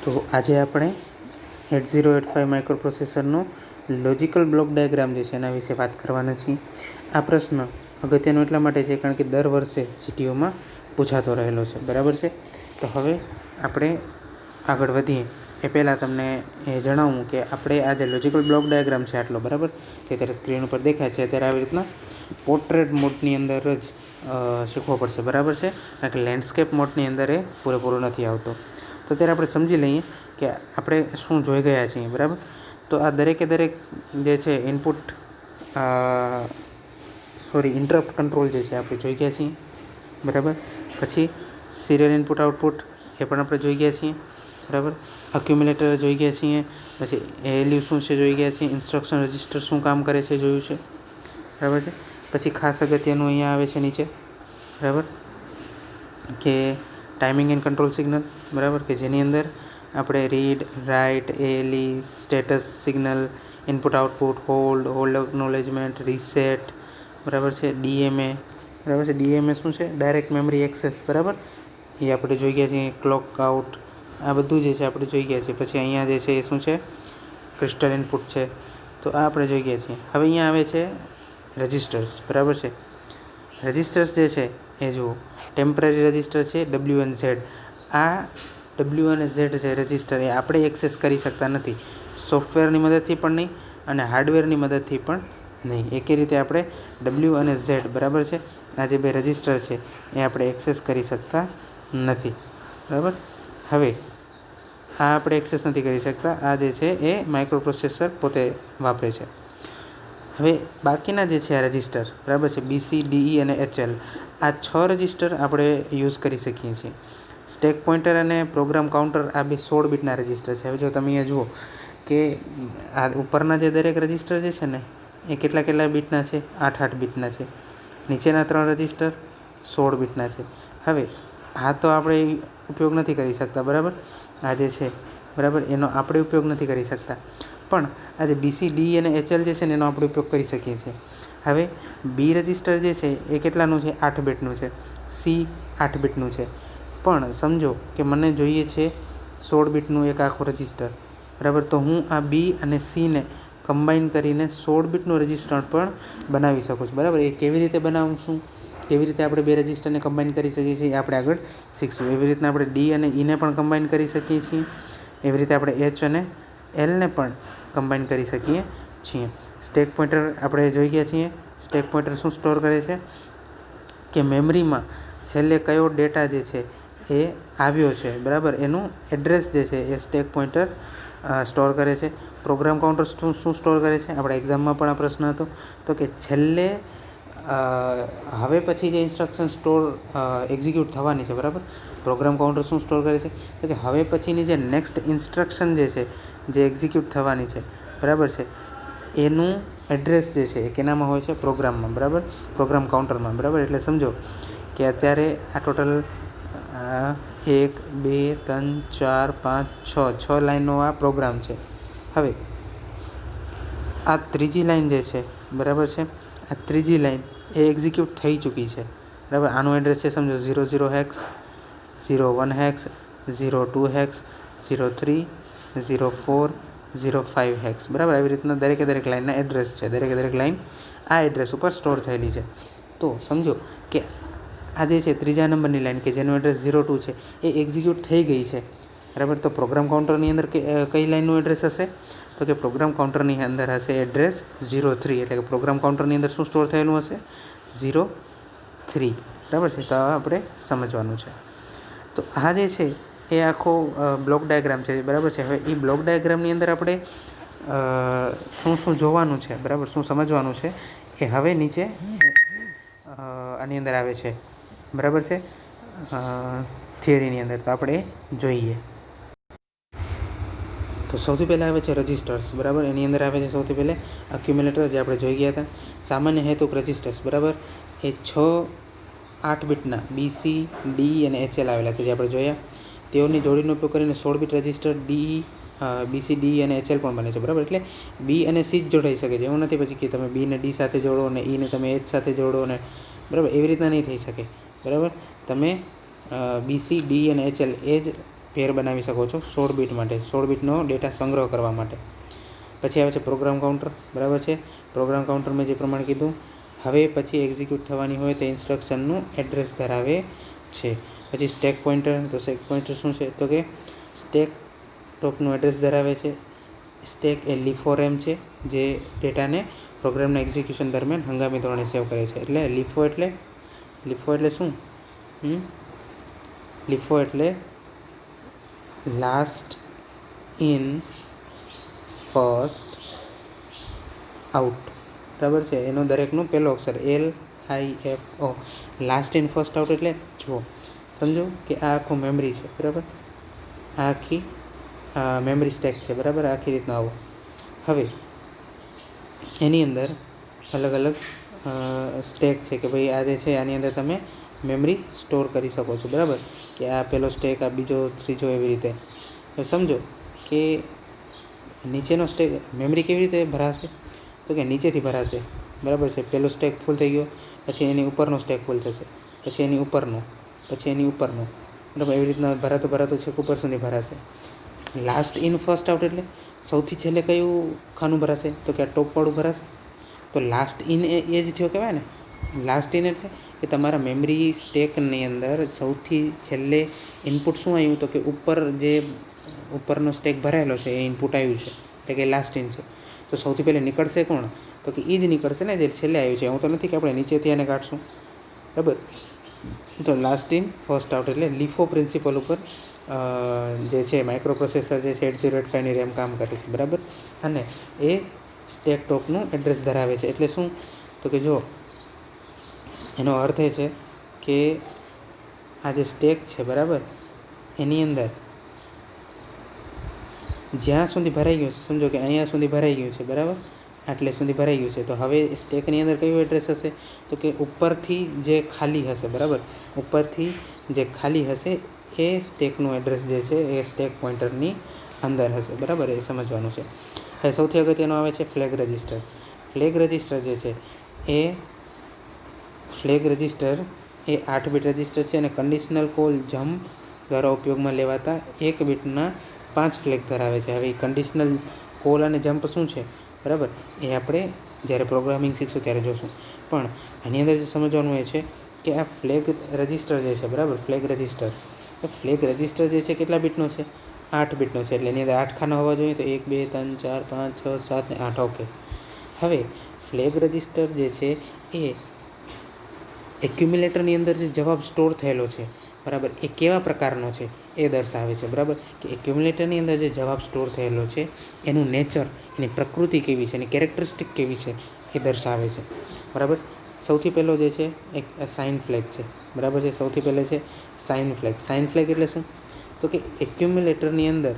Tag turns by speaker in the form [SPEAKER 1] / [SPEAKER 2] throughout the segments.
[SPEAKER 1] તો આજે આપણે 8085 માઇક્રોપ્રોસેસરનો લોજિકલ બ્લોક ડાયાગ્રામ જે છે એના વિશે વાત કરવાના છીએ. આ પ્રશ્ન અગત્યનો એટલા માટે છે કારણ કે દર વર્ષે જીટીઓમાં પૂછાતો રહેલો છે, બરાબર છે. તો હવે આપણે આગળ વધીએ એ પહેલાં તમને એ જણાવું કે આપણે આ જે લોજિકલ બ્લોક ડાયાગ્રામ છે આટલો, બરાબર, તે અત્યારે સ્ક્રીન ઉપર દેખાય છે. અત્યારે આવી રીતના પોર્ટ્રેટ મોડની અંદર જ શીખવો પડશે, બરાબર છે, કારણ કે લેન્ડસ્કેપ મોડની અંદર એ પૂરેપૂરો નથી આવતો. તો અત્યારે આપણે સમજી લઈએ કે આપણે શું જોઈ ગયા છીએ, બરાબર. તો આ દરેકે દરેક જે છે ઇન્ટરપ્ટ કંટ્રોલ જે છે આપણે જોઈ ગયા છીએ, બરાબર. પછી સિરિયલ ઇનપુટ આઉટપુટ એ પણ આપણે જોઈ ગયા છીએ, બરાબર. અક્યુમ્યુલેટર જોઈ ગયા છીએ. પછી એએલયુ શું છે જોઈ ગયા છીએ. ઇન્સ્ટ્રક્શન રજિસ્ટર શું કામ કરે છે જોયું છે, બરાબર છે. પછી ખાસ અગત્યનું અહીંયા આવે છે નીચે, બરાબર, કે ટાઈમિંગ એન્ડ કંટ્રોલ સિગ્નલ, બરાબર, કે જેની અંદર આપણે read, write, ALE, status signal, input output, hold acknowledgement, reset, બરાબર છે, ડીએમએ, બરાબર છે. ડીએમએ શું છે? ડાયરેક્ટ મેમરી એક્સેસ, બરાબર, એ આપણે જોઈ ગયા છીએ. ક્લોક આઉટ, આ બધું જે છે આપણે જોઈ ગયા છીએ. પછી અહીંયા જે છે એ શું છે? ક્રિસ્ટલ ઇનપુટ છે, તો આ આપણે જોઈ ગયા છીએ. હવે અહીંયા આવે છે રજિસ્ટર્સ, બરાબર છે. રજિસ્ટર્સ જે છે એ જુઓ, ટેમ્પરરી રજિસ્ટર છે ડબલ્યુ એન ઝેડ. આ ડબલ્યુ અને ઝેડ છે રજિસ્ટર, એ આપણે એક્સેસ કરી શકતા નથી, સોફ્ટવેરની મદદથી પણ નહીં અને હાર્ડવેરની મદદથી પણ નહીં. એકે રીતે આપણે ડબલ્યુ અને ઝેડ, બરાબર છે, આ જે બે રજિસ્ટર છે એ આપણે એક્સેસ કરી શકતા નથી, બરાબર. હવે આ આપણે એક્સેસ નથી કરી શકતા, આ જે છે એ માઇક્રોપ્રોસેસર પોતે વાપરે છે. હવે બાકીના જે છે આ રજિસ્ટર, બરાબર છે, બીસી, ડીઈ અને એચએલ, આ 6 રજિસ્ટર આપણે યુઝ કરી શકીએ છીએ. સ્ટેક પોઇન્ટર અને પ્રોગ્રામ કાઉન્ટર, આ બે 16 બીટના રજિસ્ટર છે. હવે જો તમે અહીંયા જુઓ કે આ ઉપરના જે દરેક રજિસ્ટર જે છે ને એ કેટલા બીટના છે? 8 બીટના છે. નીચેના 3 રજિસ્ટર 16 બીટના છે. હવે આ તો આપણે ઉપયોગ નથી કરી શકતા, બરાબર, આ જે છે, બરાબર, એનો આપણે ઉપયોગ નથી કરી શકતા. પણ આ જે બીસી, ડી અને એચએલ જે છે ને એનો આપણે ઉપયોગ કરી શકીએ છીએ. હવે બી રજિસ્ટર જે છે એ કેટલાનું છે? 8 બીટનું છે. સી 8 બીટનું છે. પણ સમજો કે મને જોઈએ છે 16 બીટનું એક આખું રજિસ્ટર, બરાબર. તો હું આ બી અને સીને કમ્બાઈન કરીને 16 બીટનું રજિસ્ટર પણ બનાવી શકું છું, બરાબર. એ કેવી રીતે બનાવશું, કેવી રીતે આપણે બે રજિસ્ટરને કમ્બાઈન કરી શકીએ છીએ એ આપણે આગળ શીખશું. એવી રીતના આપણે ડી અને ઈને પણ કમ્બાઈન કરી શકીએ છીએ. એવી રીતે આપણે એચ અને એલને પણ કમ્બાઈન કરી શકીએ છીએ. સ્ટેક પોઇન્ટર આપણે જોઈ ગયા છીએ. સ્ટેક પોઇન્ટર શું સ્ટોર કરે છે કે મેમરીમાં છેલ્લે કયો ડેટા જે છે એ આવ્યો છે, બરાબર, એનું એડ્રેસ જે છે એ સ્ટેક પોઇન્ટર સ્ટોર કરે છે. પ્રોગ્રામ કાઉન્ટર શું સ્ટોર કરે છે? આપણા એક્ઝામમાં પણ આ પ્રશ્ન હતો, તો કે છેલ્લે હવે પછી જે ઇન્સ્ટ્રક્શન એક્ઝિક્યુટ થવાની છે, બરાબર, પ્રોગ્રામ કાઉન્ટર શું સ્ટોર કરે છે? તો કે હવે પછીની જે નેક્સ્ટ ઇન્સ્ટ્રક્શન જે છે જે એક્ઝિક્યુટ થવાની છે, બરાબર છે, એનું એડ્રેસ જે છે એ કેનામાં હોય છે? પ્રોગ્રામમાં, બરાબર, પ્રોગ્રામ કાઉન્ટરમાં, બરાબર. એટલે સમજો કે અત્યારે આ ટોટલ 1 2 3 4 5 6 લાઈનનો આ પ્રોગ્રામ છે. હવે આ ત્રીજી લાઈન જે છે, બરાબર છે, આ ત્રીજી લાઈન એ એક્ઝિક્યુટ થઈ ચૂકી છે, બરાબર. આનું એડ્રેસ છે સમજો 00 હેક્સ, 01 હેક્સ, 02 હેક્સ, 03, 04, 05 હેક્સ, બરાબર. આવી રીતના દરેકે દરેક લાઈનના એડ્રેસ છે. દરેકે દરેક લાઈન આ એડ્રેસ ઉપર સ્ટોર થયેલી છે. તો સમજો કે આ જે છે ત્રીજા નંબરની લાઈન કે જેનું એડ્રેસ 02 છે એ એક્ઝિક્યુટ થઈ ગઈ છે, બરાબર. તો પ્રોગ્રામ કાઉન્ટરની અંદર કઈ લાઈનનું એડ્રેસ હશે? તો કે પ્રોગ્રામ કાઉન્ટરની અંદર હશે એડ્રેસ 03, એટલે કે પ્રોગ્રામ કાઉન્ટરની અંદર શું સ્ટોર થયેલું હશે? 03, બરાબર છે. તો આપણે સમજવાનું છે. તો આ જે છે એ આખો બ્લોક ડાયાગ્રામ છે, બરાબર છે. હવે એ બ્લોક ડાયાગ્રામની અંદર આપણે શું જોવાનું છે, બરાબર, શું સમજવાનું છે એ હવે નીચે આની અંદર આવે છે, બરાબર છે, થિયરીની અંદર. તો આપણે એ જોઈએ. તો સૌથી પહેલાં આવે છે રજિસ્ટર્સ, બરાબર. એની અંદર આવે છે સૌથી પહેલાં અક્યુમ્યુલેટર, જે આપણે જોઈ ગયા હતા. સામાન્ય હેતુક રજિસ્ટર્સ, બરાબર, એ 8 બીટના બીસી, ડી અને એચએલ આવેલા છે, જે આપણે જોયા. તેઓની જોડીનો ઉપયોગ કરીને 16 બીટ રજિસ્ટર બીસી, ડી અને એચએલ પણ બને છે, બરાબર. એટલે બી અને સી જ જોડાઈ શકે છે, એવું નથી પછી કે તમે બીને ડી સાથે જોડો અને ઈને તમે એચ સાથે જોડો ને, બરાબર, એવી રીતના નહીં થઈ શકે, બરાબર. તમે બીસી, ડી અને એચએલ એ જ પેર બનાવી શકો છો 16 બીટ માટે, 16 બીટનો ડેટા સંગ્રહ કરવા માટે. પછી આવે છે પ્રોગ્રામ કાઉન્ટર, બરાબર છે. પ્રોગ્રામ કાઉન્ટર મેં જે પ્રમાણે કીધું, હવે પછી એક્ઝિક્યુટ થવાની હોય તે ઇન્સ્ટ્રક્શનનું એડ્રેસ ધરાવે છે. પછી સ્ટેક પોઇન્ટર, તો સ્ટેક પોઇન્ટર શું છે, તો કે સ્ટેક ટોપનું એડ્રેસ ધરાવે છે. સ્ટેક એ લીફો રેમ છે, જે ડેટાને પ્રોગ્રામના એક્ઝિક્યુશન દરમિયાન હંગામી ધોરણે સેવ કરે છે. એટલે લીફો એટલે શું? લીફો એટલે લાસ્ટ ઇન ફર્સ્ટ આઉટ, બરાબર છે. એનો દરેકનો પહેલો અક્ષર LIFO, last in first out. એટલે જુઓ, સમજો કે આ આખું મેમરી છે, બરાબર. આ આખી મેમરી સ્ટેક છે, બરાબર. આખી રીતના આવો. હવે એની અંદર અલગ અલગ સ્ટેક છે કે ભાઈ આ જે છે આની અંદર તમે મેમરી સ્ટોર કરી શકો છો, બરાબર. કે આ પહેલો સ્ટેક, આ બીજો, ત્રીજો, એવી રીતે. હવે સમજો કે નીચેનો સ્ટેક મેમરી કેવી રીતે ભરાશે, તો કે નીચેથી ભરાશે, બરાબર છે. પહેલો સ્ટેક ફૂલ થઈ ગયો, પછી એની ઉપરનો સ્ટેક ફૂલ થશે, પછી એની ઉપરનો, પછી એની ઉપરનો, બરાબર. એવી રીતના ભરાતો છેક ઉપર સુધી ભરાશે. લાસ્ટ ઇન ફર્સ્ટ આઉટ એટલે સૌથી છેલ્લે કયું ખાનું ભરાશે, તો કે આ ટોપવાળું ભરાશે. તો લાસ્ટ ઇન એ જ થયો કહેવાય ને. લાસ્ટ ઇન એટલે કે તમારા મેમરી સ્ટેકની અંદર સૌથી છેલ્લે ઇનપુટ શું આવ્યું, તો કે ઉપર જે ઉપરનો સ્ટેક ભરાયેલો છે એ ઇનપુટ આવ્યું છે, એટલે કે લાસ્ટ ઇન છે. તો સૌથી પહેલાં નીકળશે કોણ, તો કે એ જ નીકળશે ને જે છેલ્લે આવ્યું છે. એવું તો નથી કે આપણે નીચેથી આને કાઢશું, બરાબર. તો લાસ્ટ ઇન ફર્સ્ટ આઉટ એટલે લીફો પ્રિન્સિપલ ઉપર જે છે માઇક્રો પ્રોસેસર જે છે 8085ની રેમ કામ કરે છે, બરાબર. અને એ સ્ટેક ટોપનું એડ્રેસ ધરાવે છે. એટલે શું, તો કે જો એનો અર્થ એ છે કે આ જે સ્ટેક છે, બરાબર, એની અંદર જ્યાં સુધી ભરાઈ ગયું છે, સમજો કે અહીંયા સુધી ભરાઈ ગયું છે, બરાબર, આટલે સુધી ભરાઈ ગયું છે. તો હવે સ્ટેકની અંદર કયું એડ્રેસ હશે, તો કે ઉપરથી જે ખાલી હશે, બરાબર. ઉપરથી જે ખાલી હશે એ સ્ટેકનું એડ્રેસ જે છે એ સ્ટેક પોઇન્ટરની અંદર હશે, બરાબર. એ સમજવાનું છે. હવે સૌથી અગત્યનો આવે છે ફ્લેગ રજિસ્ટર. ફ્લેગ રજિસ્ટર જે છે એ ફ્લેગ રજિસ્ટર એ 8 બીટ રજિસ્ટર છે અને કન્ડિશનલ કોલ જમ્પ દ્વારા ઉપયોગમાં લેવાતા 1 બીટના 5 ફ્લેગ ધરાવે છે. હવે કન્ડિશનલ કોલ અને જમ્પ શું છે, બરાબર, એ આપણે જ્યારે પ્રોગ્રામિંગ શીખશું ત્યારે જોશું. પણ આની અંદર જે સમજવાનું એ છે કે આ ફ્લેગ રજિસ્ટર જે છે, બરાબર, ફ્લેગ રજિસ્ટર જે છે કેટલા બીટનો છે, 8 બીટનો છે. એટલે એની અંદર 8 ખાના હોવા જોઈએ. તો 1 2 3 4 5 6 7 ને 8, ઓકે. હવે ફ્લેગ રજિસ્ટર જે છે એ એક્યુમ્યુલેટરની અંદર જે જવાબ સ્ટોર થયેલો છે, બરાબર, એ કેવા પ્રકારનો છે એ દર્શાવે છે, બરાબર. કે એક્યુમ્યુલેટરની અંદર જે જવાબ સ્ટોર થયેલો છે એનું નેચર, એની પ્રકૃતિ કેવી છે, એની કેરેક્ટરિસ્ટિક કેવી છે એ દર્શાવે છે, બરાબર. સૌથી પહેલો જે છે એક સાઇન ફ્લેગ છે, બરાબર છે. સૌથી પહેલે છે સાઇન ફ્લેગ. સાઇન ફ્લેગ એટલે શું, તો કે એક્યુમ્યુલેટરની અંદર,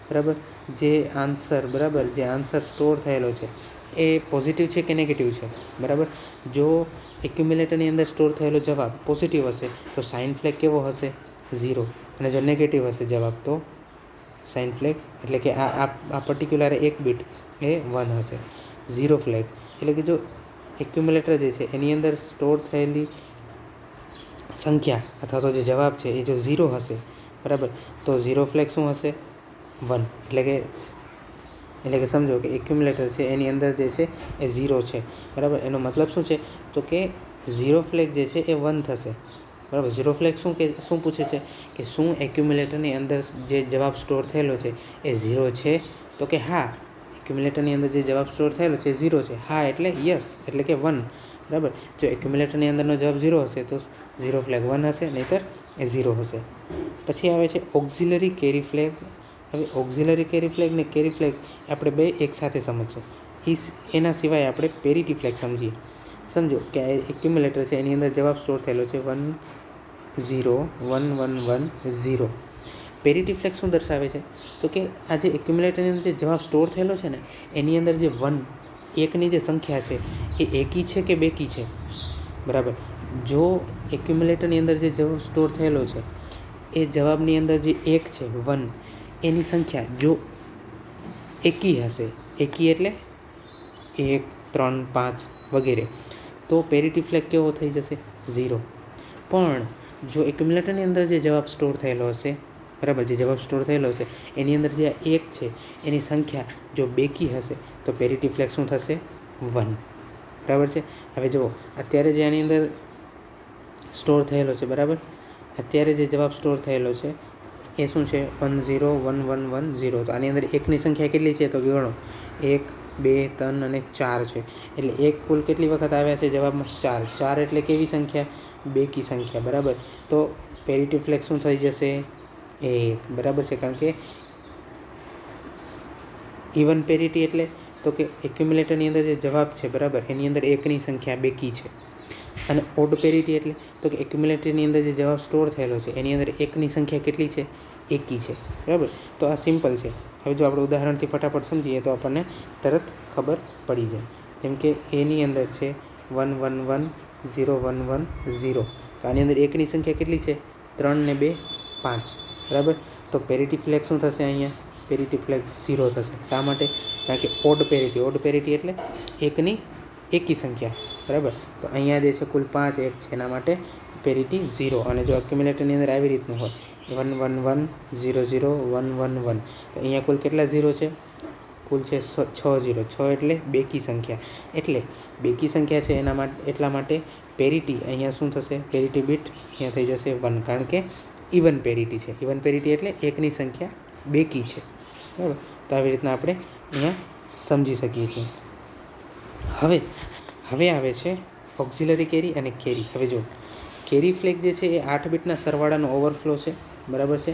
[SPEAKER 1] બરાબર, જે આન્સર, બરાબર, જે આન્સર સ્ટોર થયેલો છે એ પોઝિટિવ છે કે નેગેટિવ છે, બરાબર. જો એક્યુમ્યુલેટરની અંદર સ્ટોર થયેલો જવાબ પોઝિટિવ હશે તો સાઇન ફ્લેગ કેવો હશે, 0. અને જો નેગેટિવ હશે જવાબ તો સાઇન ફ્લેગ એટલે કે આ પર્ટિક્યુલર 1 બીટ એ 1 હશે. 0 ફ્લેગ એટલે કે જો એક્યુમ્યુલેટર જે છે એની અંદર સ્ટોર થયેલી સંખ્યા અથવા તો જે જવાબ છે એ જો 0 હશે, બરાબર, તો 0 ફ્લેગ શું હશે, 1. એટલે કે સમજો કે એક્યુમ્યુલેટર છે એની અંદર જે છે એ 0 છે, બરાબર. એનો મતલબ શું છે, તો કે 0 ફ્લેગ જે છે એ 1 થશે, બરાબર. 0 ફ્લેગ શું પૂછે છે કે શું એક્યુમ્યુલેટરની અંદર જે જવાબ સ્ટોર થયેલો છે એ 0 છે, તો કે હા. એક્યુમ્યુલેટરની અંદર જે જવાબ સ્ટોર થયેલો છે એ 0 છે, હા એટલે યસ, એટલે કે 1, બરાબર. જો એક્યુમ્યુલેટરની અંદરનો જવાબ 0 હશે તો 0 ફ્લેગ 1 હશે, નહીંતર એ 0 હશે. પછી આવે છે ઓક્ઝિલરી કેરી ફ્લેગ. હવે ઓક્ઝિલરી કેરી ફ્લેગ ને કેરી ફ્લેગ આપણે બે એકસાથે સમજશું. એના સિવાય આપણે પેરિટી ફ્લેગ સમજીએ. સમજો કે આ એક્યુમ્યુલેટર છે એની અંદર જવાબ સ્ટોર થયેલો છે 1 0 1 1 1 0. પેરિટી ફ્લેગ શું દર્શાવે છે, તો કે આ જે એક્યુમ્યુલેટરની અંદર જે જવાબ સ્ટોર થયેલો છે ને એની અંદર જે 1ની જે સંખ્યા છે એ એકી છે કે બેકી છે, બરાબર. જો એક્યુમ્યુલેટરની અંદર જે જવાબ સ્ટોર થયેલો છે એ જવાબની અંદર જે 1 છે, 1, એની સંખ્યા જો એકી હશે, એકી એટલે 1 3 5 વગેરે, તો પેરિટી ફ્લેગ કેવો થઈ જશે, 0. પણ જો એક્યુમ્યુલેટરની અંદર જે જવાબ સ્ટોર થયેલો હશે બરાબર, જે જવાબ સ્ટોર થયેલો છે એની અંદર જે 1 છે એની સંખ્યા જો બેકી હશે તો પેરિટી ફ્લેગ શું થશે? 1. બરાબર છે. હવે જુઓ, અત્યારે જે આની અંદર સ્ટોર થયેલો છે, બરાબર, અત્યારે જે જવાબ સ્ટોર થયેલો છે એ શું છે? 1 0 1 1 1 0. તો આની અંદર એકની સંખ્યા કેટલી છે? તો ગણો, 1 2 3 અને 4 છે. એટલે એક કુલ કેટલી વખત આવ્યા છે જવાબમાં? 4. 4 એટલે કેવી સંખ્યા? બેકી સંખ્યા. બરાબર, તો પેરિટી ફ્લેગ શું થઈ જશે? 1. બરાબર છે, કારણ કે ઇવન પેરિટી એટલે તો કે એક્યુમ્યુલેટરની અંદર જે જવાબ છે, બરાબર, એની અંદર એકની સંખ્યા બેકી છે. અને ઓડ પેરિટી એટલે તો કે એક્યુમ્યુલેટરની અંદર જે જવાબ સ્ટોર થયેલો છે એની અંદર એકની સંખ્યા કેટલી છે? એકી છે. બરાબર, તો આ સિમ્પલ છે. હવે જો આપણે ઉદાહરણથી ફટાફટ સમજીએ તો આપણને તરત ખબર પડી જાય. જેમ કે એની અંદર છે 1 1 1 0 1 1 0. તો આની અંદર એકની સંખ્યા કેટલી છે? 3 ને 2 5. બરાબર, તો પેરિટી ફ્લેગ શું થશે? અહીંયા પેરિટી ફ્લેગ 0 થશે. શા માટે? કારણ કે ઓડ પેરિટી. ઓડ પેરિટી એટલે એકની એકી સંખ્યા. બરાબર, તો અહીંયા જે છે કુલ 5 1 છે, એના માટે પેરિટી 0. અને જો એક્યુમ્યુલેટરની અંદર આવી રીતનું હોય 1 1 1 0 0 1 1 1, તો અહીંયા કુલ કેટલા 0 છે? કુલ છે 6 0. 6 એટલે બેકી સંખ્યા. એટલે બેકી સંખ્યા છે એના માટે, એટલા માટે પેરિટી અહીંયા શું થશે? પેરિટી બીટ અહીંયા થઈ જશે 1, કારણ કે ઇવન પેરિટી છે. ઇવન પેરિટી એટલે એકની સંખ્યા બેકી છે. બરાબર, તો આવી રીતના આપણે અહીંયા સમજી શકીએ છીએ. હવે આવે છે ઓક્ઝિલરી કેરી અને કેરી. હવે જો કેરી ફ્લેગ જે છે એ 8 બીટના સરવાળાનો ઓવરફ્લો છે. બરાબર છે,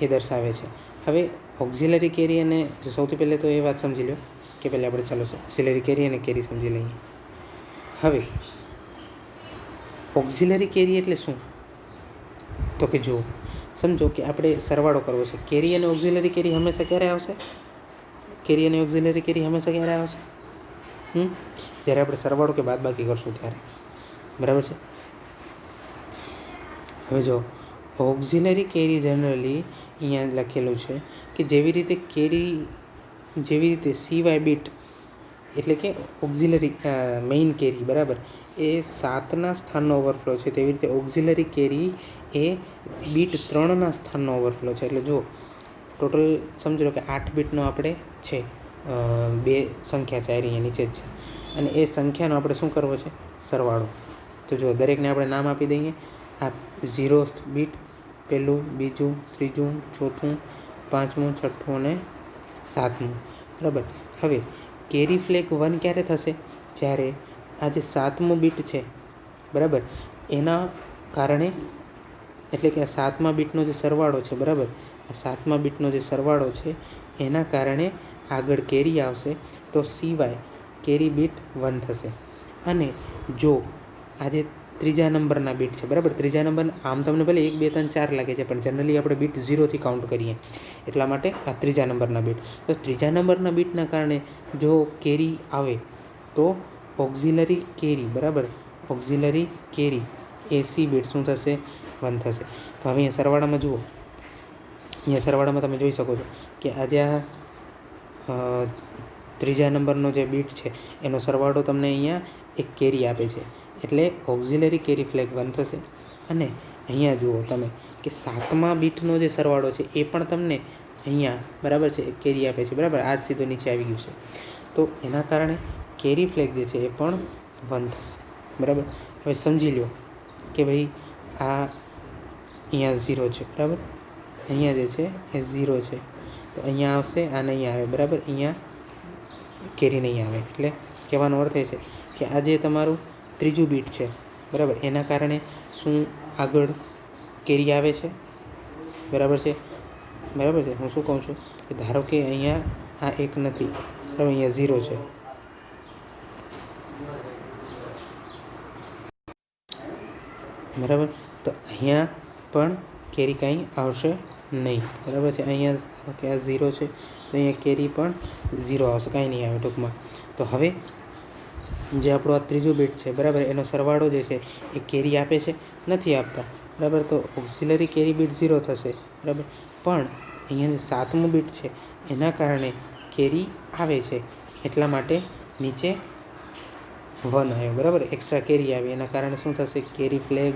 [SPEAKER 1] એ દર્શાવે છે. હવે ઓક્ઝિલરી કેરી અને સૌથી પહેલાં તો એ વાત સમજી લો કે પહેલાં આપણે ચાલો ઓક્ઝિલરી કેરી અને કેરી સમજી લઈએ. હવે ઓક્ઝિલરી કેરી એટલે શું? તો કે જુઓ, સમજો કે આપણે સરવાળો કરવો છે. કેરી અને ઓક્ઝિલરી કેરી હંમેશા ક્યારે આવશે? કેરી અને ઓક્ઝિલરી કેરી હંમેશા ક્યારે આવશે? જ્યારે આપણે સરવાળો કે બાદબાકી કરશું ત્યારે. બરાબર છે. હવે જો ઓક્ઝિલરી કેરી જનરલી અહીંયા લખેલું છે કે જેવી રીતે સિવાય બીટ એટલે કે ઓક્ઝિલરી મેઇન કેરી, બરાબર, એ 7ના સ્થાનનો ઓવરફ્લો છે, તેવી રીતે ઓક્ઝિલરી કેરી એ બીટ 3ના સ્થાનનો ઓવરફ્લો છે. એટલે જો ટોટલ સમજી લો કે 8 બીટનો આપણે છે, 2 સંખ્યા છે અહીંયા નીચે જ છે, અને એ સંખ્યાનો આપણે શું કરવો છે? સરવાળો. તો જો દરેકને આપણે નામ આપી દઈએ. આ 0 બીટ, પહેલું, બીજું, ત્રીજું, ચોથું, પાંચમું, છઠ્ઠું અને સાતમું. બરાબર, હવે કેરી ફ્લેગ 1 ક્યારે થશે? જ્યારે આ જે 7મું બીટ છે, બરાબર, એના કારણે, એટલે કે આ 7મા બીટનો જે સરવાળો છે, બરાબર, આ 7મા બીટનો જે સરવાળો છે એના કારણે આગળ કેરી આવશે, તો સિવાય કેરી બીટ 1 થશે. અને જો આજે ત્રીજા નંબરના બીટ છે, બરાબર, ત્રીજા નંબર આમ તમને ભલે 1 2 3 4 લાગે છે, પણ જનરલી આપણે બીટ 0થી કાઉન્ટ કરીએ, એટલા માટે આ ત્રીજા નંબરના બીટ. તો ત્રીજા નંબરના બીટના કારણે જો કેરી આવે તો ઓક્ઝિલરી કેરી, બરાબર, ઓક્ઝિલરી કેરી એસી બીટ શું થશે? 1 થશે. તો હવે અહીંયા સરવાળામાં જુઓ, અહીંયા સરવાળામાં તમે જોઈ શકો છો કે આજે આ ત્રીજા નંબરનો જે બીટ છે એનો સરવાળો તમને અહીંયા એક કેરી આપે છે, એટલે ઓક્ઝિલરી કેરી ફ્લેગ 1 થશે. અને અહીંયા જુઓ તમે કે 7મા બીટનો જે સરવાળો છે એ પણ તમને અહીંયા, બરાબર છે, કેરી આપે છે. બરાબર, આ જ સીધું નીચે આવી ગયું છે, તો એના કારણે કેરી ફ્લેગ જે છે એ પણ 1 થશે. બરાબર, હવે સમજી લો કે ભાઈ આ અહીંયા 0 છે, બરાબર, અહીંયા જે છે એ 0 છે, તો અહીંયા આવશે, આ નહીં આવે, બરાબર, અહીંયા કેરી નહીં આવે. એટલે કહેવાનો અર્થ એ છે કે આ જે તમારું ત્રીજું બીટ છે, બરાબર, એના કારણે શું આગળ કેરી આવે છે? બરાબર છે. બરાબર છે, હું શું કહું છું કે ધારો કે અહીંયા આ 1 નથી, બરાબર, અહીંયા 0 છે, બરાબર, તો અહીંયા પણ કેરી કાંઈ આવશે નહીં. બરાબર છે, અહીંયા કે આ 0 છે, તો અહીંયા કેરી પણ 0 આવશે, કાંઈ નહીં આવે ટૂંકમાં. તો હવે જે આપણો આ ત્રીજું બીટ છે, બરાબર, એનો સરવાળો જે છે એ કેરી આપે છે? નથી આપતા. બરાબર, તો ઓક્ઝિલરી કેરી બીટ 0 થશે. બરાબર, પણ અહીંયા જે 7મું બીટ છે એના કારણે કેરી આવે છે, એટલા માટે નીચે 1 આવ્યો, બરાબર, એક્સ્ટ્રા કેરી આવી, એના કારણે શું થશે? કેરી ફ્લેગ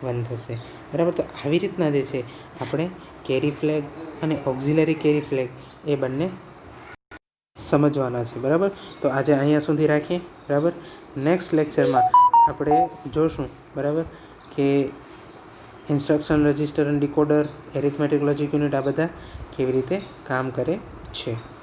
[SPEAKER 1] 1 થશે. બરાબર, તો આવી રીતના જે છે આપણે કેરી ફ્લેગ અને ઓક્ઝિલરી કેરી ફ્લેગ એ બંને સમજવાના છે. બરાબર, તો આજે અહીંયા સુધી રાખીએ. બરાબર, નેક્સ્ટ લેક્ચરમાં આપણે જોશું. બરાબર, કે ઇન્સ્ટ્રક્શન રજિસ્ટર અને ડીકોડર, એરિથમેટિક લોજિક યુનિટ આ બધા કેવી રીતે કામ કરે છે.